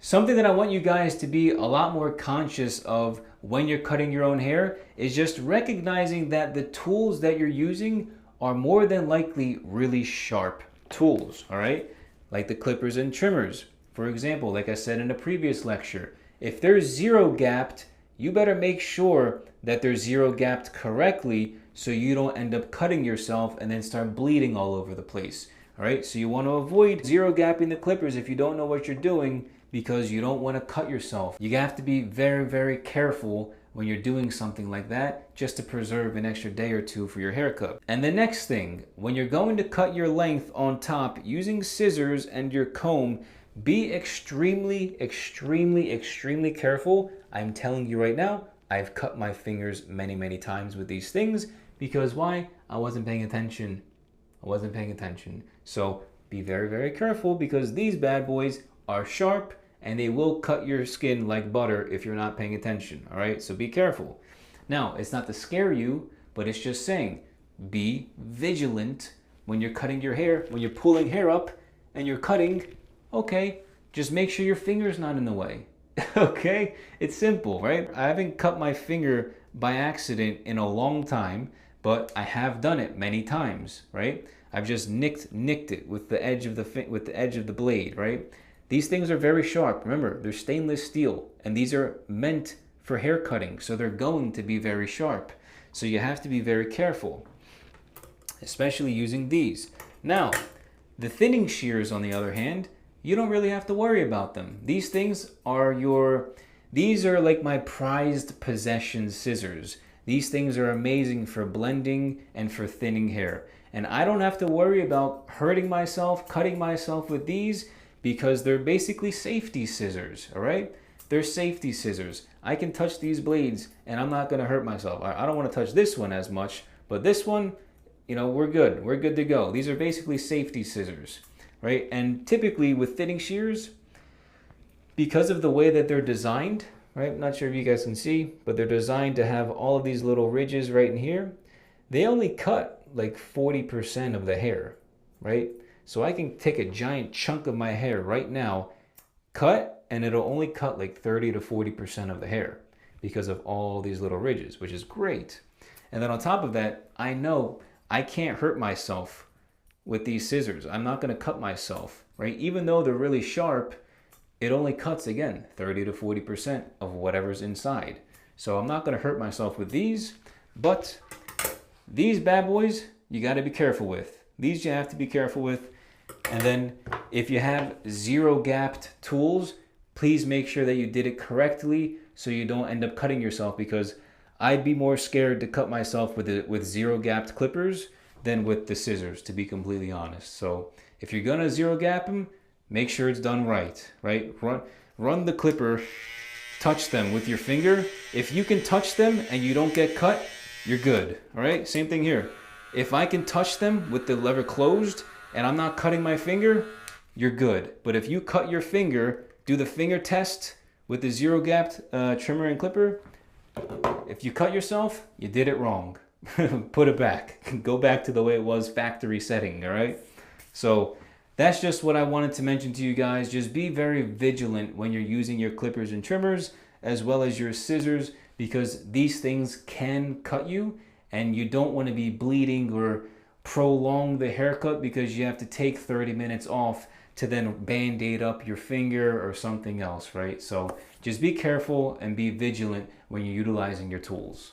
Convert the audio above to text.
Something that I want you guys to be a lot more conscious of when you're cutting your own hair is just recognizing that the tools that you're using are more than likely really sharp tools, all right? Like the clippers and trimmers. For example, like I said in a previous lecture, if they're zero gapped, you better make sure that they're zero gapped correctly so you don't end up cutting yourself and then start bleeding all over the place. All right, so you want to avoid zero gapping the clippers if you don't know what you're doing, because you don't want to cut yourself. You have to be very, very careful when you're doing something like that, just to preserve an extra day or two for your haircut. And the next thing, when you're going to cut your length on top using scissors and your comb, be extremely, extremely, extremely careful. I'm telling you right now, I've cut my fingers many, many times with these things because why? I wasn't paying attention. So be very, very careful because these bad boys are sharp and they will cut your skin like butter if you're not paying attention, all right? So be careful. Now, it's not to scare you, but it's just saying, be vigilant when you're cutting your hair, when you're pulling hair up and you're cutting, okay, just make sure your finger's not in the way, okay? It's simple, right? I haven't cut my finger by accident in a long time, but I have done it many times, right? I've just nicked it with the edge of the blade, right? These things are very sharp. Remember, they're stainless steel, and these are meant for hair cutting, so they're going to be very sharp. So you have to be very careful, especially using these. Now, the thinning shears, on the other hand, you don't really have to worry about them. These things are these are like my prized possession scissors. These things are amazing for blending and for thinning hair. And I don't have to worry about hurting myself, cutting myself with these, because they're basically safety scissors, all right? They're safety scissors. I can touch these blades and I'm not gonna hurt myself. I don't wanna touch this one as much, but this one, you know, we're good. We're good to go. These are basically safety scissors, right? And typically with thinning shears, because of the way that they're designed, right? I'm not sure if you guys can see, but they're designed to have all of these little ridges right in here. They only cut like 40% of the hair, right? So I can take a giant chunk of my hair right now, cut, and it'll only cut like 30 to 40% of the hair because of all these little ridges, which is great. And then on top of that, I know I can't hurt myself with these scissors. I'm not gonna cut myself, right? Even though they're really sharp, it only cuts, again, 30 to 40% of whatever's inside. So I'm not gonna hurt myself with these, but these bad boys, you gotta be careful with. These you have to be careful with. And then if you have zero gapped tools, please make sure that you did it correctly so you don't end up cutting yourself, because I'd be more scared to cut myself with zero gapped clippers than with the scissors, to be completely honest. So if you're gonna zero gap them, make sure it's done right? Run the clipper, touch them with your finger. If you can touch them and you don't get cut, you're good, all right? Same thing here. If I can touch them with the lever closed and I'm not cutting my finger, you're good. But if you cut your finger, do the finger test with the zero gapped trimmer and clipper. If you cut yourself, you did it wrong. Put it back. Go back to the way it was, factory setting, all right? So that's just what I wanted to mention to you guys. Just be very vigilant when you're using your clippers and trimmers as well as your scissors, because these things can cut you and you don't want to be bleeding or prolong the haircut because you have to take 30 minutes off to then band-aid up your finger or something else, right? So just be careful and be vigilant when you're utilizing your tools.